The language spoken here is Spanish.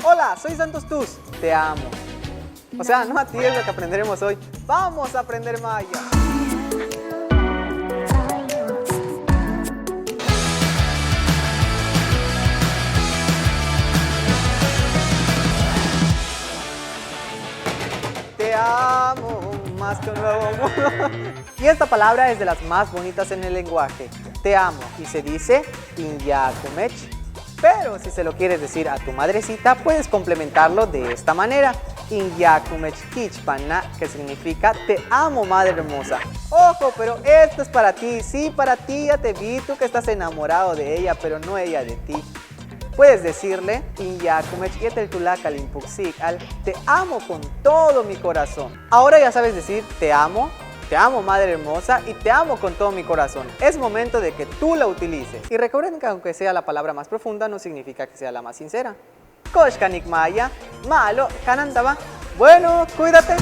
Hola, soy Santos Tus, te amo. O sea, no a ti es lo que aprenderemos hoy. ¡Vamos a aprender maya! Te amo más que un nuevo mundo. Y esta palabra es de las más bonitas en el lenguaje. Te amo. Y se dice Inyakumech. Pero si se lo quieres decir a tu madrecita, puedes complementarlo de esta manera. Inyakumech kichpana, que significa te amo, madre hermosa. Ojo, pero esto es para ti. Sí, para ti, ya te vi, tú que estás enamorado de ella, pero no ella de ti. Puedes decirle, te amo con todo mi corazón. Ahora ya sabes decir te amo madre hermosa y te amo con todo mi corazón. Es momento de que tú la utilices. Y recuerden que aunque sea la palabra más profunda, no significa que sea la más sincera. Koshkanik maya, malo, kanandaba. Bueno, cuídate.